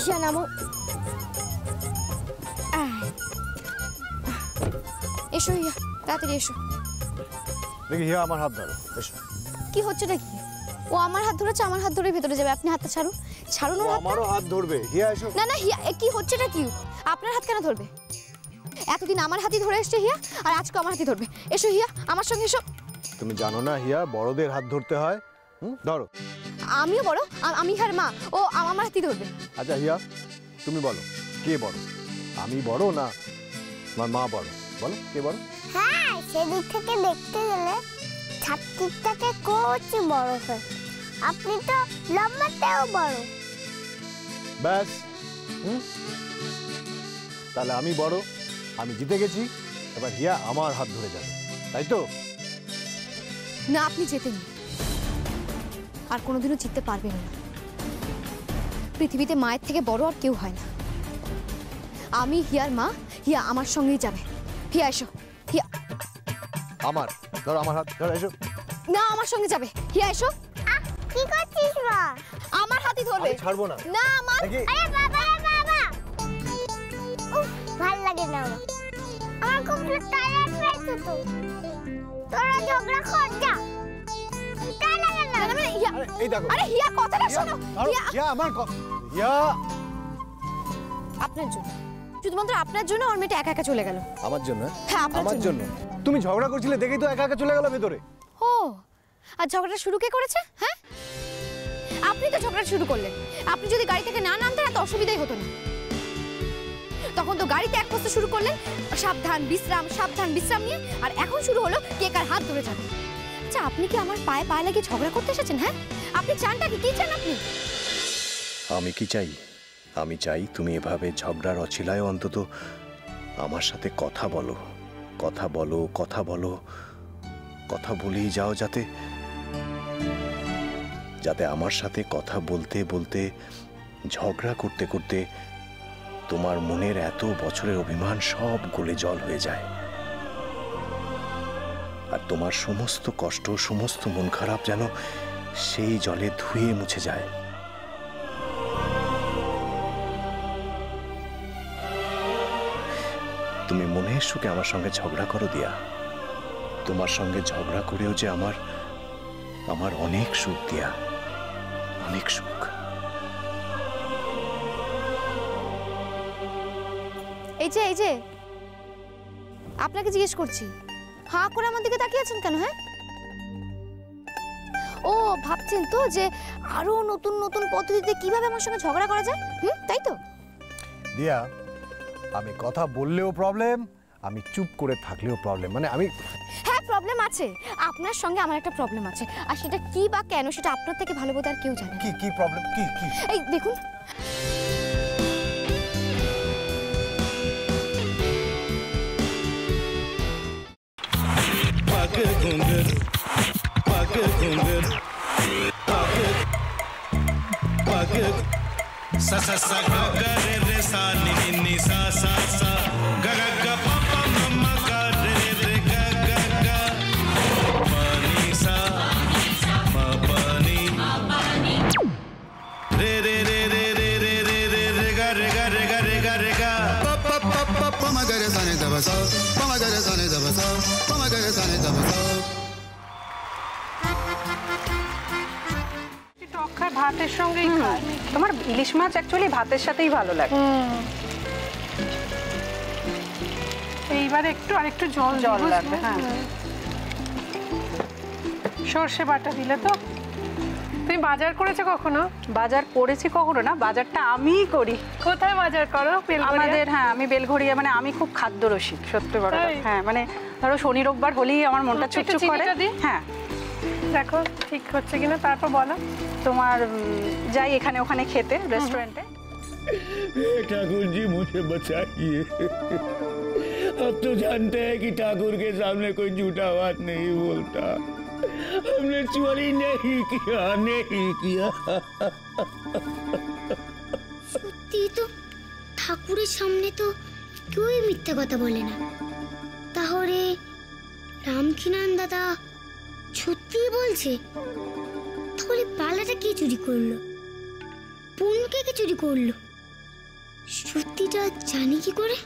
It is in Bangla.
হিয়া নামো। এসো হিয়া, তাড়াতাড়ি এসো। দেখি হিয়া আমার হাত ধরো, এসো। কি হচ্ছে নাকি? ও আমার হাত ধরেছে, আমার হাত ধরে ভেতরে যাবে। আপনি হাতটা ছাড়ুন, ছাড়ুন ওর হাতটা। আমারও হাত ধরবে। হিয়া এসো। না না হিয়া, কি হচ্ছে নাকি? আপনার হাত কেন ধরবে? এতদিন আমার হাতই ধরে এসছে হিয়া, আর আজকে আমার হাতই ধরবে। এসো হিয়া, আমার সঙ্গে এসো। তুমি জানো না হিয়া, বড়দের হাত ধরতে হয়। ধরো। আমিও বড়, আমি হিয়ার মা, ও আমার হাতই ধরবে। আচ্ছা হিয়া, তুমি বলো কে বড়? আমি বড় না আমার মা বড়? বলো কে বড়? হ্যাঁ, সেদিক থেকে দেখতে গেলে ছাত্রীটাকে কোচি বড় হয়। আপনি তো লম্বাতেও বড়। ব্যাস, তাহলে আমি বড়, আমি জিতে গেছি। এবার হিয়া আমার হাত ধরে যাবে, তাই তো? না, আপনি জেতেন, আর কোনোদিনও জিততে পারবেন না। পৃথিবীতে মায়ের থেকে বড় আর কেউ হয় না। আমি হিয়ার মা, হিয়া আমার সঙ্গেই যাবে। হিয়া এসো। হিয়া আমার ধরো, আমার হাত ধরো, এসো। না, আমার সঙ্গে যাবে। হিয়া এসো। কি করছিস মা? আমার হাতই ধরবে। আমি ছাড়বো না। না আমার। আরে বাবা, বাবা, উফ, ভাল লাগে না আমার। আমার খুব টায়ার্ড হয়েছে তো। তোরা ঝগড়া কর যা। টায়ার্ড লাগে না। না হিয়া, এই দেখো। আরে হিয়া কথাটা শোনো। হিয়া আমার হিয়া। আপনার জন্য, শুধুমাত্র আপনার জন্য আমার মেয়েটা একা একা চলে গেল। আমার জন্য? হ্যাঁ, আপনার জন্য। তুমি ঝগড়া করছিলে দেখেই তো একা একা চলে গেল ভেতরে। ও, আর ঝগড়া শুরু কে করেছে? হ্যাঁ, আপনি তো ঝগড়া শুরু করলেন। আপনি যদি গাড়ি থেকে না নামতেন এত অসুবিধাই হতো না। তখন তো গাড়িতে এক বসতে শুরু করলেন, সাবধান বিশ্রাম, সাবধান বিশ্রাম নিয়ে। আর এখন শুরু হলো কে কার হাত ধরে যাবে। আচ্ছা, আপনি কি আমার পায়ে পায়ে লাগিয়ে ঝগড়া করতে এসেছেন? হ্যাঁ, আপনি চানটা কি চান আপনি? আমি কি চাই? আমি চাই তুমি এভাবে ঝগড়ার অছিলায় অন্তত আমার সাথে কথা বলো, কথা বলো, কথা বলো, কথা বলেই যাও, যাতে যাতে আমার সাথে কথা বলতে বলতে, ঝগড়া করতে করতে তোমার মনের এত বছরের অভিমান সব গলে জল হয়ে যায়, আর তোমার সমস্ত কষ্ট, সমস্ত মন খারাপ যেন সেই জলে ধুয়ে মুছে যায়। তুমি মনের সুখে আমার সঙ্গে ঝগড়া করো দিয়া। তোমার সঙ্গে ঝগড়া করেও যে আমার আমার অনেক সুখ দিয়া, অনেক সুখ। এই যে আপনাকে জিজ্ঞেস করছি, হাঁ করে আমার দিকে তাকিয়ে আছেন কেন? হ্যাঁ, ও ভাবছেন তো যে আরো নতুন নতুন পদ্ধতিতে কিভাবে আমার সঙ্গে ঝগড়া করা যায়, তাই তো? দিয়া, আমি কথা বললেও প্রবলেম, আমি চুপ করে থাকলেও প্রবলেম। মানে আমি, হ্যাঁ প্রবলেম আছে, আপনার সঙ্গে আমার একটা প্রবলেম আছে, আর সেটা কি বা কেন সেটা আপনার থেকে ভালো বোধ আর কেউ জানে না। কি প্রবলেম? কি? এই দেখুন, sa sa sa ga ga re re sa ni ni ni sa sa sa ga ga ga pa pa ma ma ga re re ga ga ga pa ni sa ma pa ni re re re re re re re re re ga re ga re ga re ga re ga pa pa pa pa pa ma ga re sa ni da ba sa pa ma ga re sa ni da ba sa pa ma ga re sa ni da ba sa ভাতের সঙ্গেই খায়। তোমার ইলিশ মাছ অ্যাকচুয়ালি ভাতের সাথেই ভালো লাগে। এইবার আরেকটু জল লাগবে। হ্যাঁ, সর্ষে বাটা দিলে তো। তুমি বাজার করেছো কখনো? বাজার করেছি কখনো না, বাজারটা আমিই করি। কোথায় বাজার করো? আমাদের, হ্যাঁ, আমি বেলঘড়িয়া। মানে আমি খুব খাদ্য রসিক, সত্যি বড়। হ্যাঁ, মানে ধরো শনি রোববার হলেই আমার মনটা চুপচুপ করে। হ্যাঁ, দেখো ঠিক হচ্ছে কিনা, তারপর বলো। তোমার যাই এখানে ওখানে খেতে रेस्टोरेंट है। ठाकुर जी मुझे बचाइए, अब तो जानते हैं कि ठाकुर के सामने कोई झूठा बात नहीं बोलता। हमने चोरी नहीं किया। সত্যি তো, ঠাকুরের সামনে তো কেউই মিথ্যা কথা বলে না। তাহলে রামকিনান দাদা সত্যিই বলছে? তাহলে পালাটা কে চুরি করলো? পুনকে কে চুরি করলো? সত্যিটা জানি কি করে?